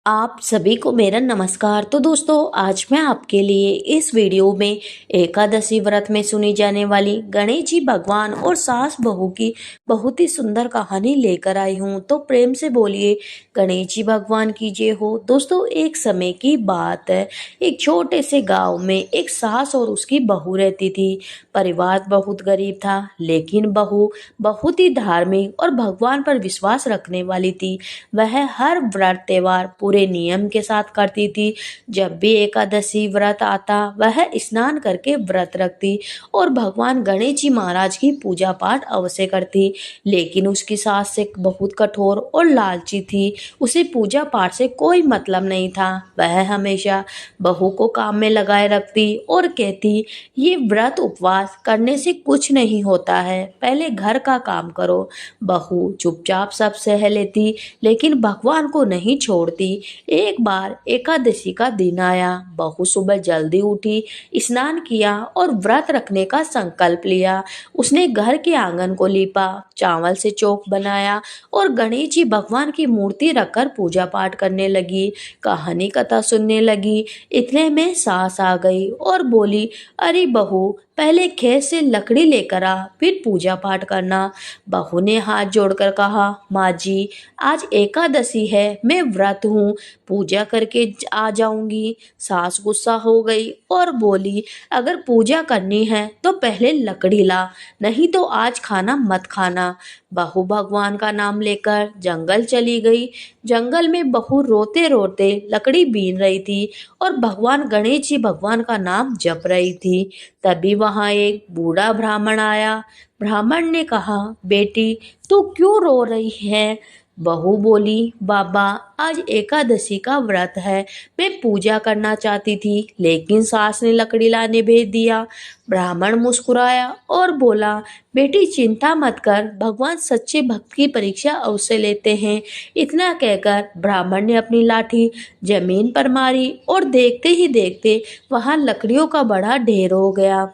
आप सभी को मेरा नमस्कार। तो दोस्तों, आज मैं आपके लिए इस वीडियो में एकादशी व्रत में सुनी जाने वाली गणेश जी भगवान और सास बहू की बहुत ही सुंदर कहानी लेकर आई हूँ। तो प्रेम से बोलिए गणेश जी भगवान की जय हो। दोस्तों, एक समय की बात है। एक छोटे से गांव में एक सास और उसकी बहू रहती थी। परिवार बहुत गरीब था, लेकिन बहू बहुत ही धार्मिक और भगवान पर विश्वास रखने वाली थी। वह हर व्रत त्योहार पूरे नियम के साथ करती थी। जब भी एकादशी व्रत आता, वह स्नान करके व्रत रखती और भगवान गणेश जी महाराज की पूजा पाठ अवश्य करती। लेकिन उसकी सास से बहुत कठोर और लालची थी। उसे पूजा पाठ से कोई मतलब नहीं था। वह हमेशा बहू को काम में लगाए रखती और कहती, ये व्रत उपवास करने से कुछ नहीं होता है, पहले घर का काम करो। बहू चुपचाप सब सह लेती, लेकिन भगवान को नहीं छोड़ती। एक बार एकादशी का दिन आया। बहू सुबह जल्दी उठी, स्नान किया और व्रत रखने का संकल्प लिया। उसने घर के आंगन को लीपा, चावल से चौक बनाया और गणेश जी भगवान की मूर्ति रखकर पूजा पाठ करने लगी। कहानी कथा सुनने लगी। इतने में सास आ गई और बोली, अरे बहू, पहले खेत से लकड़ी लेकर आ, फिर पूजा पाठ करना। बहू ने हाथ जोड़कर कहा, माँ जी, आज एकादशी है, मैं व्रत हूँ, पूजा करके आ जाऊंगी। सास गुस्सा हो गई और बोली, अगर पूजा करनी है तो पहले लकड़ी ला, नहीं तो आज खाना मत खाना। बहू भगवान का नाम लेकर जंगल चली गई। जंगल में बहू रोते रोते लकड़ी बीन रही थी और भगवान गणेश जी भगवान का नाम जप रही थी। तभी वहां एक बूढ़ा ब्राह्मण आया। ब्राह्मण ने कहा, बेटी, तू क्यों रो रही है? बहू बोली, बाबा, आज एकादशी का व्रत है, मैं पूजा करना चाहती थी, लेकिन सास ने लकड़ी लाने भेज दिया। ब्राह्मण मुस्कुराया और बोला, बेटी चिंता मत कर, भगवान सच्चे भक्त की परीक्षा अवश्य लेते हैं। इतना कहकर ब्राह्मण ने अपनी लाठी जमीन पर मारी और देखते ही देखते वहां लकड़ियों का बड़ा ढेर हो गया।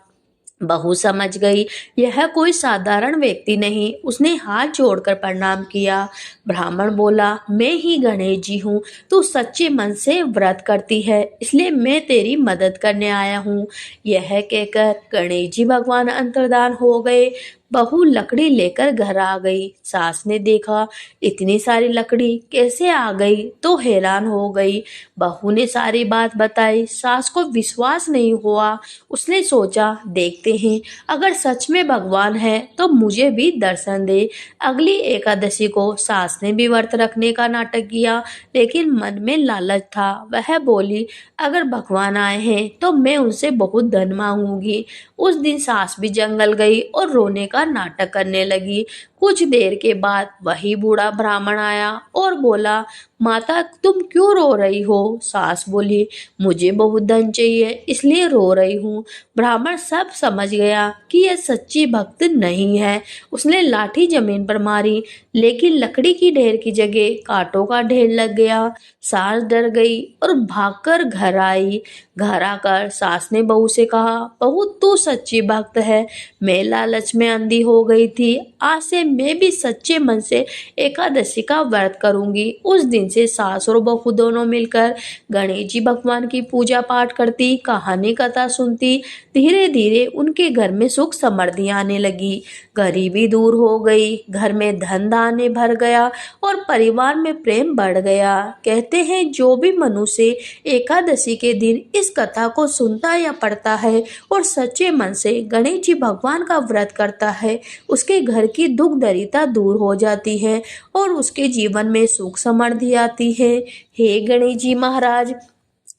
बहू समझ गई, यह कोई साधारण व्यक्ति नहीं। उसने हाथ जोड़कर प्रणाम किया। ब्राह्मण बोला, मैं ही गणेश जी हूँ, तू सच्चे मन से व्रत करती है, इसलिए मैं तेरी मदद करने आया हूँ। यह कहकर गणेश जी भगवान अंतर्धान हो गए। बहू लकड़ी लेकर घर आ गई। सास ने देखा इतनी सारी लकड़ी कैसे आ गई तो हैरान हो गई। बहू ने सारी बात बताई। सास को विश्वास नहीं हुआ। उसने सोचा, देखते हैं, अगर सच में भगवान है तो मुझे भी दर्शन दे। अगली एकादशी को सास ने भी व्रत रखने का नाटक किया, लेकिन मन में लालच था। वह बोली, अगर भगवान आए हैं तो मैं उनसे बहुत धन मांगूंगी। उस दिन सास भी जंगल गई और रोने का नाटक करने लगी। कुछ देर के बाद वही बूढ़ा ब्राह्मण आया और बोला, माता, तुम क्यों रो रही हो? सास बोली, मुझे बहुत धन चाहिए, इसलिए रो रही हूँ। ब्राह्मण सब समझ गया कि यह सच्ची भक्त नहीं है। उसने लाठी जमीन पर मारी, लेकिन लकड़ी की ढेर की जगह कांटों का ढेर लग गया। सास डर गई और भागकर घर आई। घर आकर सास ने बहू से कहा, बहू, तू सच्ची भक्त है, मैं लालच में अंधी हो गई थी, आज से मैं भी सच्चे मन से एकादशी का व्रत करूंगी। उस दिन से सास और बहू दोनों मिलकर गणेश जी भगवान की पूजा पाठ करती, कहानी कथा सुनती। धीरे धीरे उनके घर में सुख समृद्धि आने लगी। गरीबी दूर हो गई, घर में धन धान्य भर गया और परिवार में प्रेम बढ़ गया। कहते हैं, जो भी मनुष्य एकादशी के दिन इस कथा को सुनता या पढ़ता है और सच्चे मन से गणेश जी भगवान का व्रत करता है, उसके घर की दुख दरिद्रता दूर हो जाती है और उसके जीवन में सुख समृद्धि आती है। हे गणेश जी महाराज,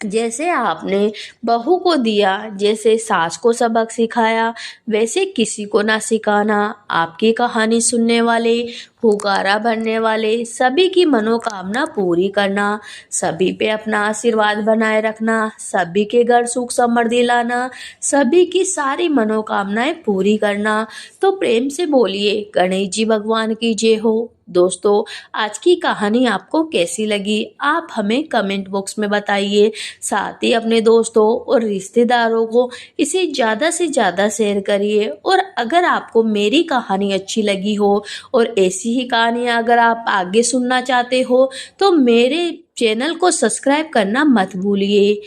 जैसे आपने बहू को दिया, जैसे सास को सबक सिखाया, वैसे किसी को ना सिखाना। आपकी कहानी सुनने वाले, हुकारा भरने वाले सभी की मनोकामना पूरी करना, सभी पे अपना आशीर्वाद बनाए रखना, सभी के घर सुख समृद्धि लाना, सभी की सारी मनोकामनाएं पूरी करना। तो प्रेम से बोलिए गणेश जी भगवान की जय हो। दोस्तों, आज की कहानी आपको कैसी लगी, आप हमें कमेंट बॉक्स में बताइए। साथ ही अपने दोस्तों और रिश्तेदारों को इसे ज़्यादा से ज़्यादा शेयर करिए। और अगर आपको मेरी कहानी अच्छी लगी हो और ऐसी ही कहानियाँ अगर आप आगे सुनना चाहते हो, तो मेरे चैनल को सब्सक्राइब करना मत भूलिए।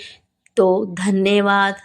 तो धन्यवाद।